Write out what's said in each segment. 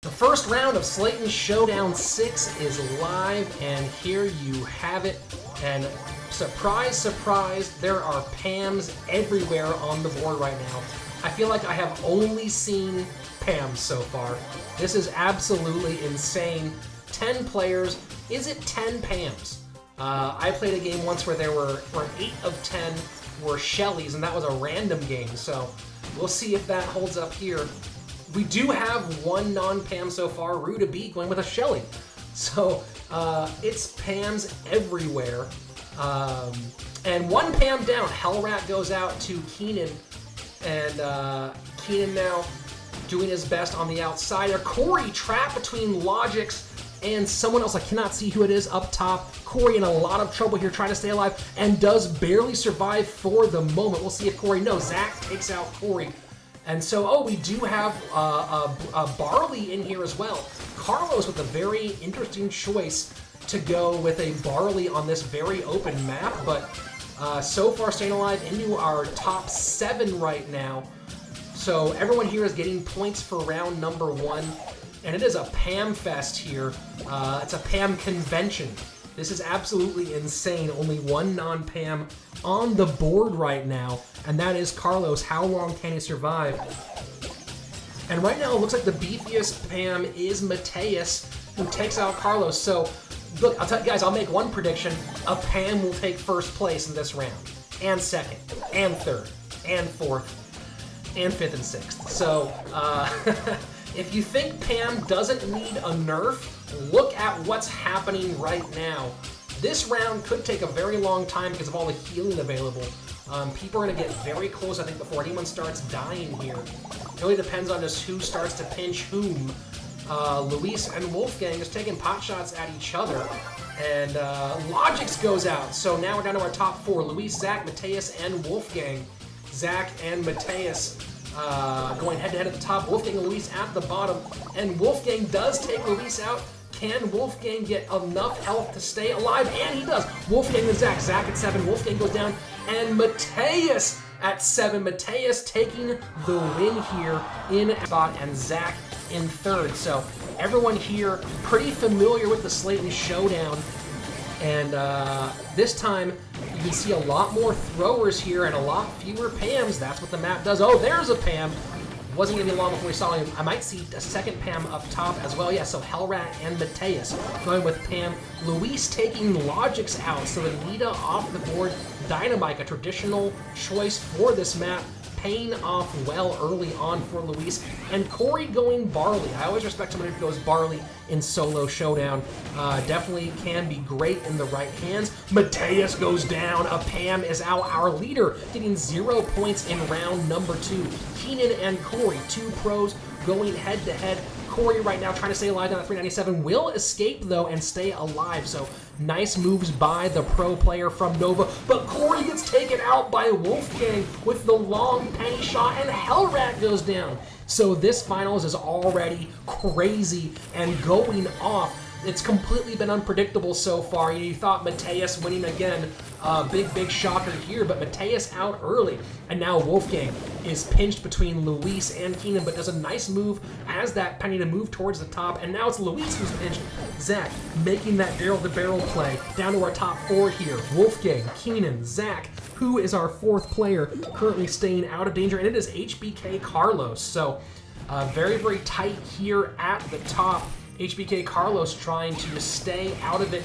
The first round of Slayton's Showdown 6 is live, and here you have it. And surprise, surprise, there are Pams everywhere on the board right now. I feel like I have only seen Pams so far. This is absolutely insane. 10 players. Is it 10 Pams? I played a game once where there were 8 of 10 were Shellys, and that was a random game, so we'll see if that holds up here. We do have one non-Pam so far, Rue to B, going with a Shelly. So it's Pams everywhere. And one Pam down. Hellrat goes out to Keenan. And Keenan now doing his best on the outside. Corey trapped between Logix and someone else. I cannot see who it is up top. Corey in a lot of trouble here trying to stay alive and does barely survive for the moment. We'll see if Corey... No, Zach takes out Corey. And so, we do have a Barley in here as well. Carlos with a very interesting choice to go with a Barley on this very open map, but so far staying alive into our top 7 right now. So everyone here is getting points for round number 1, and it is a Pam fest here. It's a Pam convention. This is absolutely insane. Only one non-Pam on the board right now, and that is Carlos. How long can he survive? And right now it looks like the beefiest Pam is Mateus, who takes out Carlos. So, look, I'll tell you guys, I'll make one prediction. A Pam will take first place in this round, and second, and third, and fourth, and fifth and sixth. So, if you think Pam doesn't need a nerf, look at what's happening right now. This round could take a very long time because of all the healing available. People are going to get very close, I think, before anyone starts dying here. It really depends on just who starts to pinch whom. Luis and Wolfgang is taking pot shots at each other. And Logix goes out. So now we're down to our top 4. Luis, Zach, Mateus, and Wolfgang. Zach and Mateus going head-to-head at the top. Wolfgang and Luis at the bottom. And Wolfgang does take Luis out. Can Wolfgang get enough health to stay alive? And he does. Wolfgang and Zach. Zach at 7. Wolfgang goes down. And Mateus at 7. Mateus taking the win here in spot. And Zach in third. So everyone here pretty familiar with the Slayton Showdown. And this time you can see a lot more throwers here and a lot fewer Pams. That's what the map does. Oh, there's a Pam. Wasn't going to be long before we saw him. I might see a second Pam up top as well. Yeah, so Hellrat and Mateus going with Pam. Luis taking Logix out. So Anita off the board. Dynamite, a traditional choice for this map, paying off well early on for Luis. And Corey going Barley. I always respect someone who goes Barley in solo Showdown. Definitely can be great in the right hands. Mateus goes down. A Pam is out. Our leader getting 0 points in round number 2. Keenan and Corey, 2 pros going head-to-head. Corey right now trying to stay alive down at 397. Will escape, though, and stay alive. So nice moves by the pro player from Nova. But Corey gets taken out by Wolfgang with the long penny shot, and Hellrat goes down. So this finals is already crazy and going off. It's completely been unpredictable so far. You thought Mateus winning again. Big shocker here, but Mateus out early. And now Wolfgang is pinched between Luis and Keenan, but does a nice move as that penny to move towards the top. And now it's Luis who's pinched. Zach making that barrel-to-barrel play. Down to our top 4 here. Wolfgang, Keenan, Zach, who is our 4th player, currently staying out of danger. And it is HBK Carlos. So very, very tight here at the top. HBK Carlos trying to just stay out of it.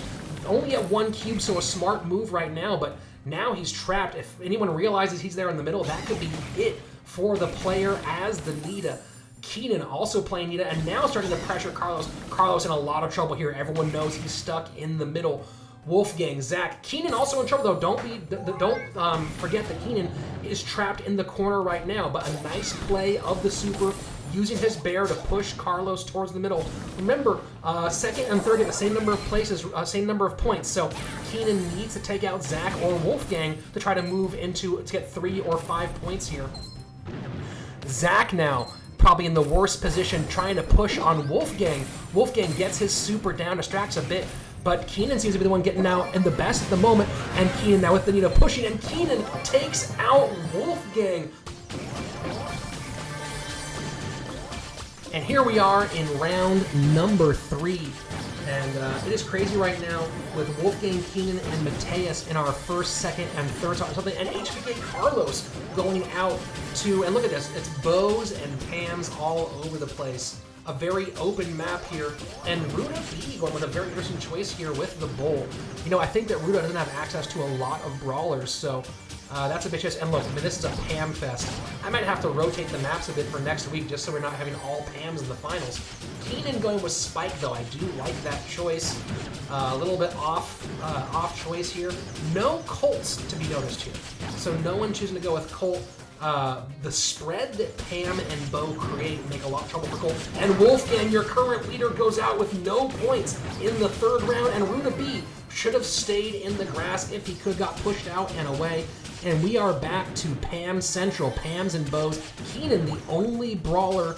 Only at 1 cube, so a smart move right now, but now he's trapped. If anyone realizes he's there in the middle, that could be it for the player as the Nita. Keenan also playing Nita, and now starting to pressure Carlos. Carlos in a lot of trouble here. Everyone knows he's stuck in the middle. Wolfgang, Zach, Keenan also in trouble though. Don't forget that Keenan is trapped in the corner right now, but a nice play of the super, using his bear to push Carlos towards the middle. Remember, second and third get the same number of places, same number of points. So Keenan needs to take out Zach or Wolfgang to try to move to get 3 or 5 points here. Zach now probably in the worst position, trying to push on Wolfgang. Wolfgang gets his super down, distracts a bit, but Keenan seems to be the one getting out in the best at the moment. And Keenan now with the Nita pushing, and Keenan takes out Wolfgang. And here we are in round number 3. And it is crazy right now with Wolfgang, Keenan, and Mateus in our first, second, and third spot or something, and HBK Carlos going out to, and look at this, it's bows and Pams all over the place. A very open map here, and Ruda B going with a very interesting choice here with the Bull. You know, I think that Ruda doesn't have access to a lot of brawlers, so that's a big choice. And look, I mean, this is a Pam fest. I might have to rotate the maps a bit for next week just so we're not having all Pams in the finals. Keenan going with Spike, though. I do like that choice. A little bit off choice here. No Colts to be noticed here. So no one choosing to go with Colt. The spread that Pam and Bo create make a lot of trouble for Colt. And Wolfgang, your current leader, goes out with no points in the third round. And Ruda B should have stayed in the grass if he could, got pushed out and away. And we are back to Pam Central, Pams and Bows. Keenan, the only brawler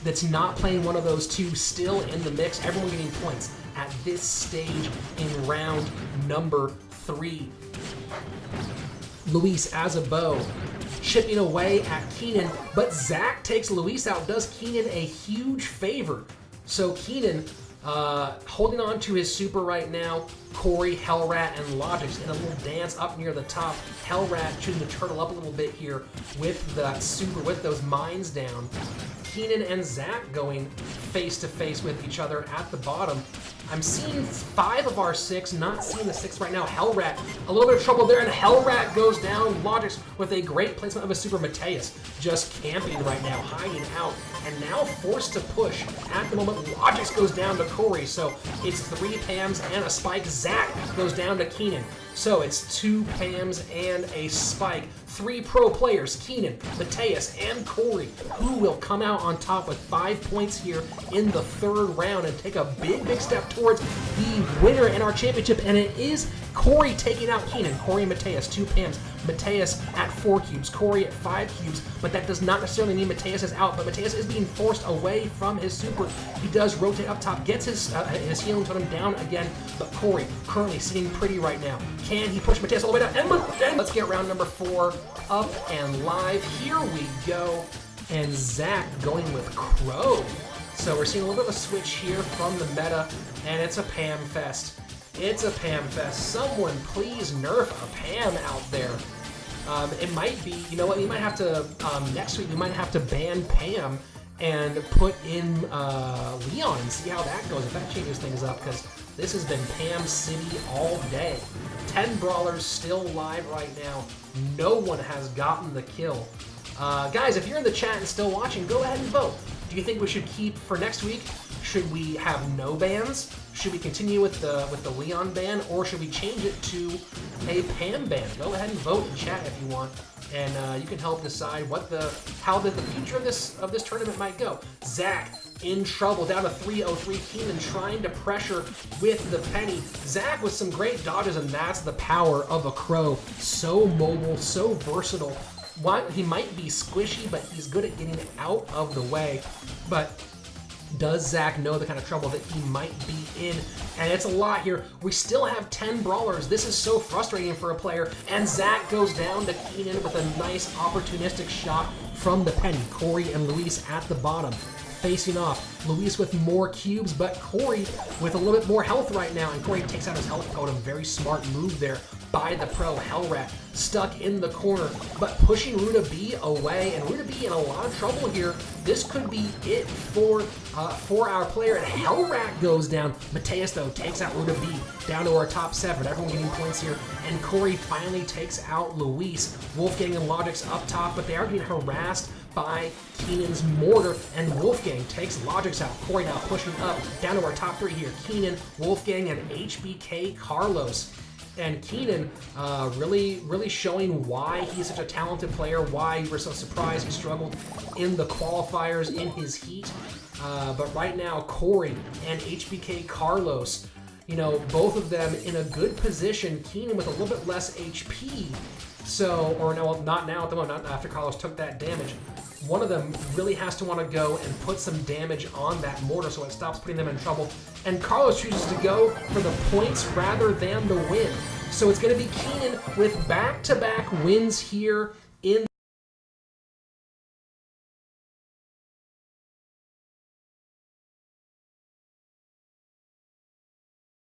that's not playing one of those two, still in the mix. Everyone getting points at this stage in round number 3. Luis as a Bow, chipping away at Keenan, but Zach takes Luis out, does Keenan a huge favor. So Keenan holding on to his super right now. Corey, Hellrat, and Logix in a little dance up near the top. Hellrat choosing to turtle up a little bit here with that super, with those mines down. Keenan and Zach going face-to-face with each other at the bottom. I'm seeing 5 of our 6, not seeing the 6th right now. Hellrat, a little bit of trouble there, and Hellrat goes down. Logix with a great placement of a super. Mateus just camping right now, hiding out, and now forced to push. At the moment, Logix goes down to Corey, so it's 3 Pams and a Spike. Zach goes down to Keenan. So it's 2 Pams and a Spike. 3 pro players, Keenan, Mateus, and Corey, who will come out on top with 5 points here in the third round and take a big, big step towards the winner in our championship. And it is Corey taking out Keenan. Corey and Mateus, 2 Pams. Mateus at 4 cubes, Corey at 5 cubes, but that does not necessarily mean Mateus is out, but Mateus is being forced away from his super. He does rotate up top, gets his healing totem down again, but Corey currently sitting pretty right now. Can he push Mateus all the way down? And let's get round number 4 up and live. Here we go, and Zach going with Crow. So we're seeing a little bit of a switch here from the meta, and it's a Pam fest. It's a Pam fest. Someone please nerf a Pam out there. It might be, you know what, we might have to, next week we might have to ban Pam and put in Leon and see how that goes, if that changes things up, because this has been Pam City all day. 10 brawlers still live right now. No one has gotten the kill. Guys, if you're in the chat and still watching, go ahead and vote. Do you think we should keep, for next week, should we have no bans? Should we continue with the Leon ban, or should we change it to a Pam ban? Go ahead and vote in chat if you want, and you can help decide how the future of this tournament might go. Zach in trouble, down to 303. Keenan trying to pressure with the penny. Zach with some great dodges, and that's the power of a Crow. So mobile, so versatile. He might be squishy, but he's good at getting out of the way. But does Zach know the kind of trouble that he might be in? And it's a lot here. We still have 10 brawlers. This is so frustrating for a player. And Zach goes down to Keenan with a nice opportunistic shot from the penny. Corey and Luis at the bottom, facing off. Luis with more cubes, but Corey with a little bit more health right now. And Corey takes out his health totem. Very smart move there by the pro. Hellrat stuck in the corner, but pushing Ruda B away, and Ruda B in a lot of trouble here. This could be it for our player, and Hellrat goes down. Mateus, though, takes out Ruda B down to our top 7. Everyone getting points here, and Corey finally takes out Luis. Wolfgang and Logix up top, but they are getting harassed by Keenan's mortar, and Wolfgang takes Logix out. Corey now pushing up down to our top 3 here. Keenan, Wolfgang, and HBK Carlos. And Keenan really showing why he's such a talented player, why we're so surprised he struggled in the qualifiers in his heat. But right now, Corey and HBK Carlos, you know, both of them in a good position. Keenan with a little bit less HP. So, or no, not now at the moment, not after Carlos took that damage. One of them really has to want to go and put some damage on that mortar so it stops putting them in trouble. And Carlos chooses to go for the points rather than the win. So it's going to be Keenan with back-to-back wins here in